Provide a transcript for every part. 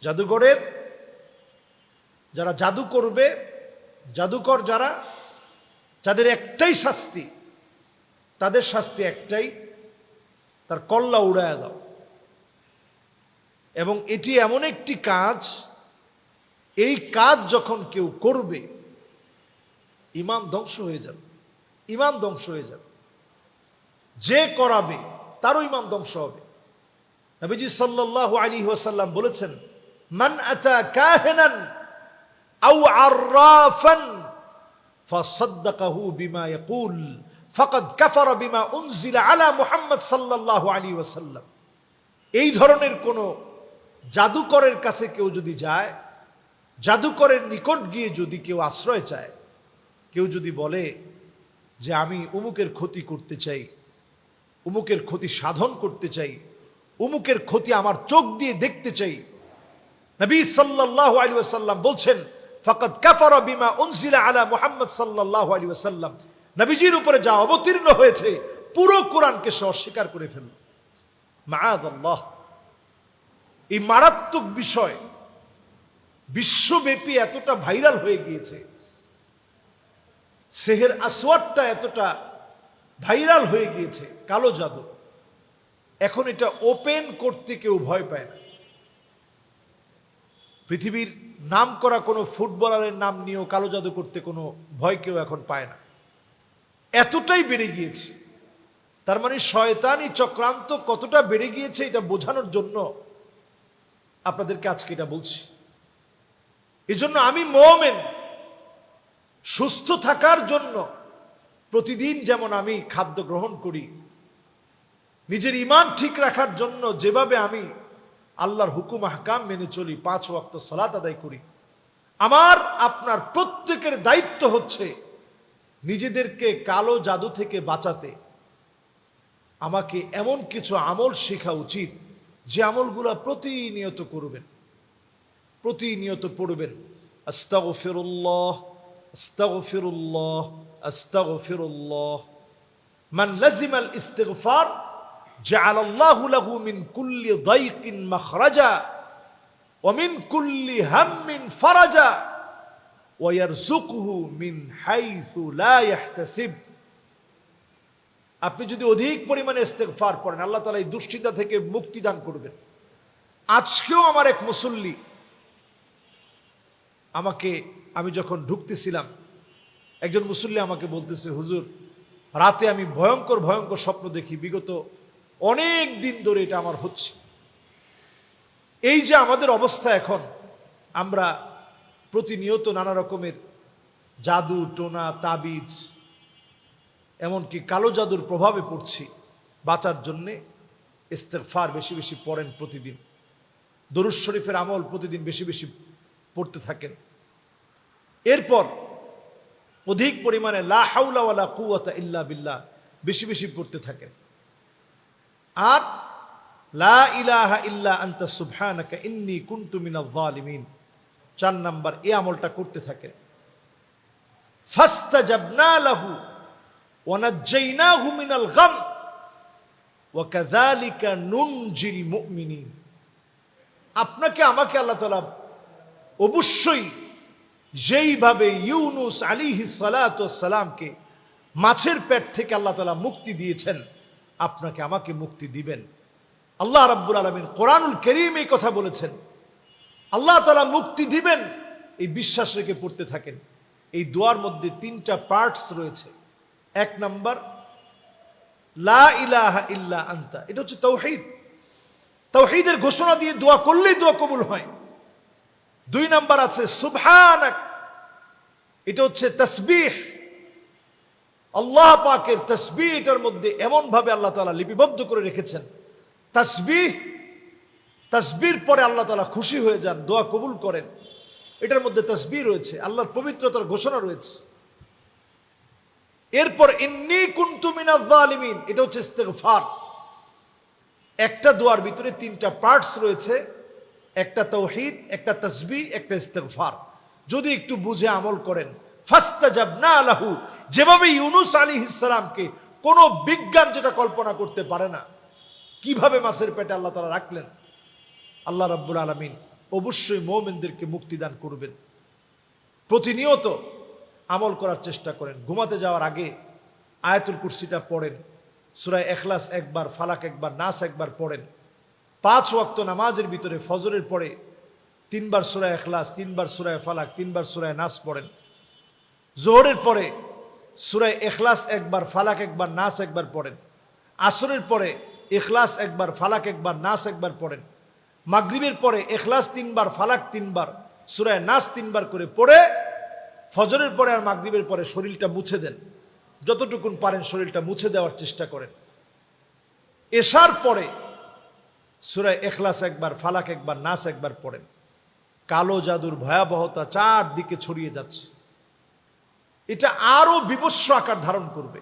জাদুঘরের যারা জাদু করবে, জাদুকর যারা, যাদের একটাই শাস্তি, তাদের শাস্তি একটাই, তার কল্লা উড়ায় দাও। এবং এটি এমন একটি কাজ, এই কাজ যখন কেউ করবে ঈমান ধ্বংস হয়ে যাবে, ঈমান ধ্বংস হয়ে যাবে। যে করাবে তারও ঈমান ধ্বংস হবে। নবীজি সাল্লাল্লাহু আলাইহি ওয়াসাল্লাম বলেছেন, মান আতা কাহিনান আও আররাফান ফাসাদদাকাহু বিমা ইয়াকুল ফাকাদ কাফারা বিমা উনজিলা আলা মুহাম্মদ সাল্লাল্লাহু আলাইহি ওয়াসাল্লাম। এই ধরনের কোন জাদুকরের কাছে কেউ যদি যায়, জাদুকরের নিকট গিয়ে যদি কেউ আশ্রয় চায়, কেউ যদি বলে যে আমি উমুকের ক্ষতি করতে চাই, উমুকের ক্ষতি সাধন করতে চাই, উমুকের ক্ষতি আমার চোখ দিয়ে দেখতে চাই, নবী সাল্লাল্লাহু আলাইহি ওয়াসাল্লাম বলছেন, ফাকাদ কাফারা বিমা উনজিলা আলা মুহাম্মদ সাল্লাল্লাহু আলাইহি ওয়াসাল্লাম, নবীজির উপরে যা অবতীর্ণ হয়েছে পুরো কোরআনকে সে অস্বীকার করে ফেলল। মাআযাল্লাহ। এই মারাত্মক বিষয় বিশ্বব্যাপী এতটা ভাইরাল হয়ে গিয়েছে, সেহের আসওয়াদটা এতটা ভাইরাল হয়ে গিয়েছে, কালো জাদু। এখন এটা ওপেন করতে কেউ ভয় পায় না। পৃথিবীর নাম করা কোনো ফুটবলারের নাম নিয়েও কালো জাদু করতে কোনো ভয় কেউ এখন পায় না, এতটাই বেড়ে গিয়েছে। তার মানে শয়তানি চক্রান্ত কতটা বেড়ে গিয়েছে এটা বোঝানোর জন্য আপনাদেরকে আজকে এটা বলছি। এজন্য আমি মুমিন, সুস্থ থাকার জন্য প্রতিদিন যেমন আমি খাদ্য গ্রহণ করি, নিজের ঈমান ঠিক রাখার জন্য যেভাবে আমি আল্লাহর হুকুম আহকাম মেনে চলি, 5 ওয়াক্ত সালাত আদায় করি, আমার আপনার প্রত্যেকের দায়িত্ব হচ্ছে নিজেদেরকে কালো জাদু থেকে বাঁচাতে আমাকে এমন কিছু আমল শেখা উচিত যে আমলগুলো প্রতিনিয়ত করবেন, প্রতিনিয়ত পড়বেন। আস্তাগফিরুল্লাহ আস্তাগফিরুল্লাহ আস্তাগফিরুল্লাহ। মান লাজিমাল ইস্তিগফার জাআলাল্লাহু লাহু মিন কুল্লি দাইকিন মাখরাজা ওয়া মিন কুল্লি হাম্মিন ফারাজা ওয়া ইয়ারযুকুহু মিন হাইসু লা ইয়াহতাসিব। আপনি যদি অধিক পরিমাণে ইস্তিগফার পড়েন, আল্লাহ তাআলা এই দুশ্চিন্তা থেকে মুক্তি দান করবেন। আজকেও আমার এক মুসল্লি আমি যখন ঢুকতেছিলাম, একজন মুসল্লি আমাকে বলতেছে, হুজুর রাতে আমি ভয়ঙ্কর ভয়ঙ্কর স্বপ্ন দেখি, বিগত অনেক দিন ধরে এটা আমার হচ্ছে। এই যে আমাদের অবস্থা এখন, আমরা প্রতিনিয়ত নানা রকমের জাদু টোনা তাবিজ, এমনকি কালো জাদুর প্রভাবে পড়ছি। বাঁচার জন্যে ইস্তিগফার বেশি বেশি পড়েন, প্রতিদিন দরুদ শরীফের আমল প্রতিদিন বেশি বেশি পড়তে থাকেন। এরপর অধিক পরিমাণে লা হাওলা ওয়ালা কুওয়াতা ইল্লা বিল্লাহ বেশি বেশি পড়তে থাকেন। আর লা ইলাহা ইল্লা আনতা সুবহানাকা ইন্নী কুনতু মিনাজ জালিমিন, 4 নাম্বার এই আমলটা করতে থাকেন। ফাস্তাজাবনা লাহু ওয়া নাজ্জাইনাহু মিনাল গাম ওয়া কাযালিকা নুনজিল মুমিনিন। আপনাকে আমাকে আল্লাহ তাআলা অবশ্যই যেইভাবে ইউনুস আলাইহিস সালাতু ওয়াস সালামকে মাছের পেট থেকে আল্লাহ তাআলা মুক্তি দিয়েছেন, আপনাকে আমাকে মুক্তি দিবেন। আল্লাহ রাব্বুল আলামিন কোরআনুল কারীম এই কথা বলেছেন। আল্লাহ তাআলা মুক্তি দিবেন, এই বিশ্বাস রেখে পড়তে থাকেন। এই দোয়ার মধ্যে 3টা পার্টস রয়েছে। 1 নাম্বার লা ইলাহা ইল্লা আনতা, এটা হচ্ছে তাওহীদ। তাওহীদের ঘোষণা দিয়ে দোয়া করলেই দোয়া কবুল হয়। 2 নাম্বার আছে সুবহানাক, এটা হচ্ছে তাসবিহ। আল্লাহ পাকের তাসবিহ এটার মধ্যে এমন ভাবে আল্লাহ তাআলা লিপিবদ্ধ করে রেখেছেন, তাসবিহর পরে আল্লাহ তাআলা খুশি হয়ে যান, দোয়া কবুল করেন। এটার মধ্যে তাসবিহ রয়েছে, আল্লাহর পবিত্রতার ঘোষণা রয়েছে। এরপর ইন্নী কুনতু মিনাজ জালিমিন, এটা হচ্ছে ইস্তিগফার। একটা দোয়ার ভিতরে 3টা পার্টস রয়েছে, একটা তাওহীদ, একটা তাসবিহ, একটা ইস্তিগফার। যদি একটু বুঝে আমল করেন, ফাস্তাজাবনা লাহু, যেভাবে ইউনুস আলাইহিস সালামকে কোন বিজ্ঞান যেটা কল্পনা করতে পারে না, কিভাবে মাছের পেটে আল্লাহ তাআলা রাখলেন, আল্লাহ রাব্বুল আলামিন অবশ্যই মুমিনদেরকে মুক্তি দান করবেন। প্রতিনিয়ত আমল করার চেষ্টা করেন। ঘুমাতে যাওয়ার আগে আয়াতুল কুরসিটা পড়েন, সূরা ইখলাস একবার, ফালাক একবার, নাস একবার পড়েন। 5 ওয়াক্ত নামাজের ভিতরে ফজরের পরে 3 বার সূরা ইখলাস, 3 বার সূরা ফালাক, 3 বার সূরা নাস পড়েন। যোহরের পরে সূরা ইখলাস একবার, ফালাক একবার, নাস একবার পড়েন। আসরের পরে ইখলাস একবার, ফালাক একবার, নাস একবার পড়েন। মাগরিবের পরে ইখলাস 3 বার, ফালাক 3 বার, সূরা নাস 3 বার করে পড়ে ফজরের পরে আর মাগরিবের পরে শরীরটা মুছে দেন। যতটুকুন পারেন শরীরটা মুছে দেওয়ার চেষ্টা করেন। এশার পরে সূরা ইখলাস একবার, ফালাক একবার, নাস একবার পড়েন। কালো জাদুর ভয়াবহতা চারদিকে ছড়িয়ে যাচ্ছে। এটা আরো বিভৎস আকার ধারণ করবে।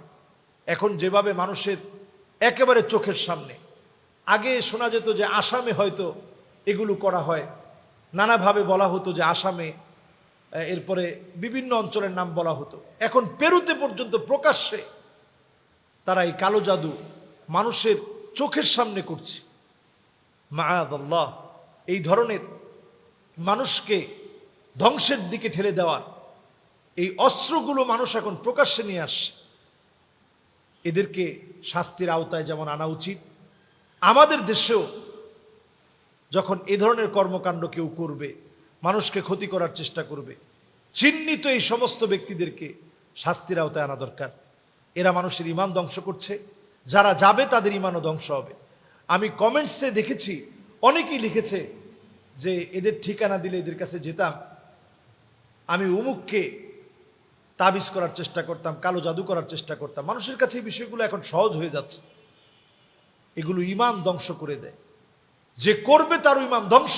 এখন যেভাবে মানুষের একেবারে চোখের সামনে, আগে শোনা যেত যে আসামে হয়তো এগুলো করা হয়, নানাভাবে বলা হতো যে আসামে, এরপরে বিভিন্ন অঞ্চলের নাম বলা হতো। এখন পেরুতে পর্যন্ত প্রকাশ্যে তারা এই কালো জাদু মানুষের চোখের সামনে করছে। মাআযাল্লাহ, এই ধরনের মানুষকে ধ্বংসের দিকে ঠেলে দেওয়ার এই অস্ত্রগুলো মানুষ এখন প্রকাশ্যে নিয়ে আসছে। এদেরকে শাস্তির আওতায় যেমন আনা উচিত, আমাদের দেশেও যখন এ ধরনের কর্মকাণ্ড কেউ করবে, মানুষকে ক্ষতি করার চেষ্টা করবে, চিহ্নিত এই সমস্ত ব্যক্তিদেরকে শাস্তির আওতায় আনা দরকার। এরা মানুষের ঈমান ধ্বংস করছে, যারা যাবে তাদের ঈমানও ধ্বংস হবে। আমি কমেন্টসে দেখেছি অনেকেই লিখেছে যে এদের ঠিকানা দিলে এদের কাছে যেতাম, আমি উমুককে তাবিজ করার চেষ্টা করতাম, কালো জাদু করার চেষ্টা করতাম। মানুষের কাছে এই বিষয়গুলো এখন সহজ হয়ে যাচ্ছে। এগুলো ঈমান ধ্বংস করে দেয়। যে করবে তারও ঈমান ধ্বংস,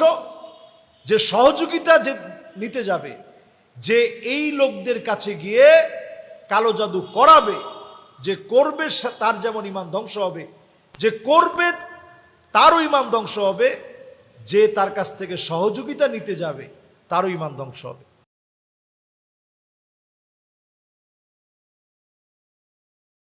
যে সহযোগিতা যে নিতে যাবে, যে এই লোকদের কাছে গিয়ে কালো জাদু করাবে, যে করবে তার যেমন ঈমান ধ্বংস হবে, যে করবে তারও ঈমান ধ্বংস হবে, যে তার কাছ থেকে সহযোগিতা নিতে যাবে তারও ঈমান ধ্বংস হবে।